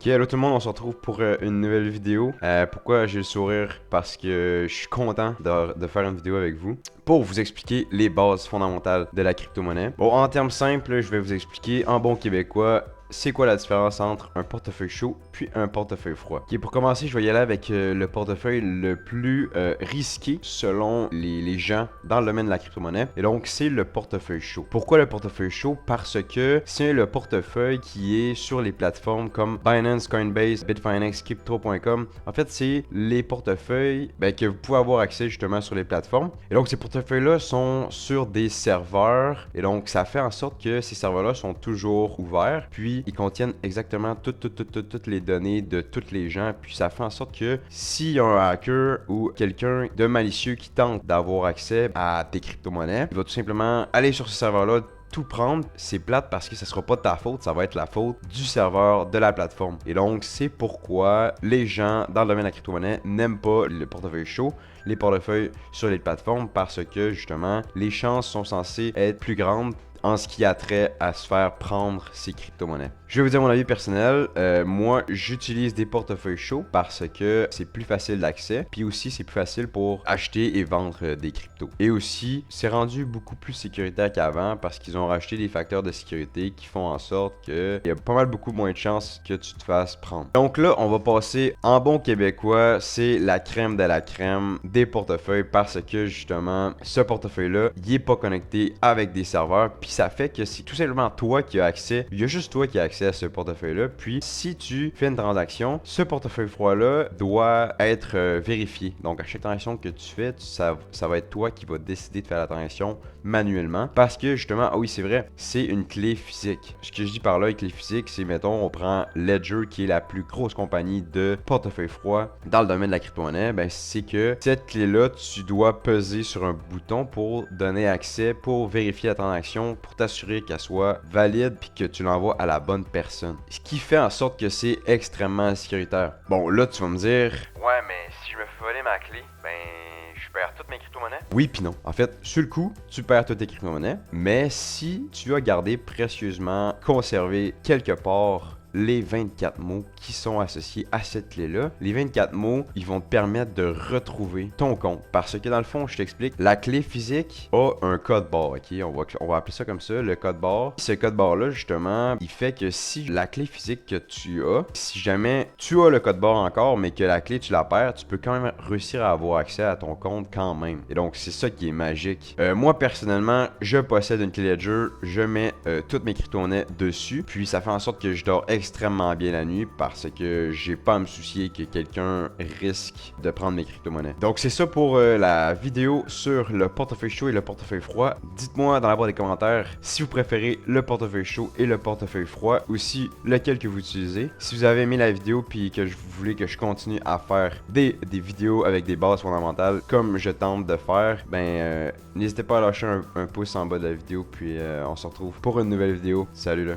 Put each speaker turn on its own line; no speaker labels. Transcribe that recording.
Ok, allô tout le monde, on se retrouve pour une nouvelle vidéo. Pourquoi j'ai le sourire? Parce que je suis content de faire une vidéo avec vous pour vous expliquer les bases fondamentales de la crypto-monnaie. Bon, en termes simples, je vais vous expliquer en bon québécois c'est quoi la différence entre un portefeuille chaud puis un portefeuille froid. Ok, pour commencer, je vais y aller avec le portefeuille le plus risqué selon les gens dans le domaine de la crypto-monnaie. Et donc, c'est le portefeuille chaud. Pourquoi le portefeuille chaud? Parce que c'est le portefeuille qui est sur les plateformes comme Binance, Coinbase, Bitfinex, Crypto.com. En fait, c'est les portefeuilles que vous pouvez avoir accès justement sur les plateformes. Et donc, ces portefeuilles-là sont sur des serveurs. Et donc, ça fait en sorte que ces serveurs-là sont toujours ouverts. Puis, ils contiennent exactement toutes les données de tous les gens. Puis ça fait en sorte que s'il y a un hacker ou quelqu'un de malicieux qui tente d'avoir accès à tes crypto-monnaies, il va tout simplement aller sur ce serveur-là, tout prendre. C'est plate parce que ça sera pas de ta faute, ça va être la faute du serveur de la plateforme. Et donc, c'est pourquoi les gens dans le domaine de la crypto-monnaie n'aiment pas le portefeuille chaud, les portefeuilles sur les plateformes, parce que justement, les chances sont censées être plus grandes en ce qui a trait à se faire prendre ces crypto-monnaies. Je vais vous dire mon avis personnel. Moi, j'utilise des portefeuilles chauds parce que c'est plus facile d'accès. Puis aussi, c'est plus facile pour acheter et vendre des cryptos. Et aussi, c'est rendu beaucoup plus sécuritaire qu'avant parce qu'ils ont rajouté des facteurs de sécurité qui font en sorte qu'il y a pas mal beaucoup moins de chances que tu te fasses prendre. Donc là, on va passer en bon québécois. C'est la crème de la crème des portefeuilles parce que justement, ce portefeuille-là, il n'est pas connecté avec des serveurs. Puis ça fait que c'est tout simplement toi qui as accès. Il y a juste toi qui as accès à ce portefeuille-là. Puis si tu fais une transaction, ce portefeuille froid-là doit être vérifié. Donc à chaque transaction que tu fais, ça va être toi qui va décider de faire la transaction manuellement. Parce que justement, ah oui, c'est vrai, c'est une clé physique. Ce que je dis par là, une clé physique, c'est mettons, on prend Ledger qui est la plus grosse compagnie de portefeuille froid dans le domaine de la crypto-monnaie. Ben, c'est que cette clé-là, tu dois peser sur un bouton pour donner accès, pour vérifier la transaction, pour t'assurer qu'elle soit valide puis que tu l'envoies à la bonne personne. Ce qui fait en sorte que c'est extrêmement sécuritaire. Bon, là, tu vas me dire... Ouais, mais si je me fais voler ma clé, ben... je perds toutes mes crypto-monnaies? Oui puis non. En fait, sur le coup, tu perds toutes tes crypto-monnaies, mais si tu as gardé précieusement, conservé quelque part les 24 mots qui sont associés à cette clé-là. Les 24 mots, ils vont te permettre de retrouver ton compte. Parce que dans le fond, je t'explique, la clé physique a un code barre, ok? On va appeler ça comme ça, le code barre. Ce code barre-là, justement, il fait que si la clé physique que tu as, si jamais tu as le code barre encore, mais que la clé, tu la perds, tu peux quand même réussir à avoir accès à ton compte quand même. Et donc, c'est ça qui est magique. Moi, personnellement, je possède une clé Ledger, je mets toutes mes crypto-monnaies dessus, puis ça fait en sorte que je dors extrêmement bien la nuit parce que j'ai pas à me soucier que quelqu'un risque de prendre mes crypto-monnaies. Donc c'est ça pour la vidéo sur le portefeuille chaud et le portefeuille froid. Dites-moi dans la barre des commentaires si vous préférez le portefeuille chaud et le portefeuille froid, ou si lequel que vous utilisez. Si vous avez aimé la vidéo puis que vous voulez que je continue à faire des vidéos avec des bases fondamentales comme je tente de faire, ben n'hésitez pas à lâcher un pouce en bas de la vidéo, puis on se retrouve pour une nouvelle vidéo. Salut là!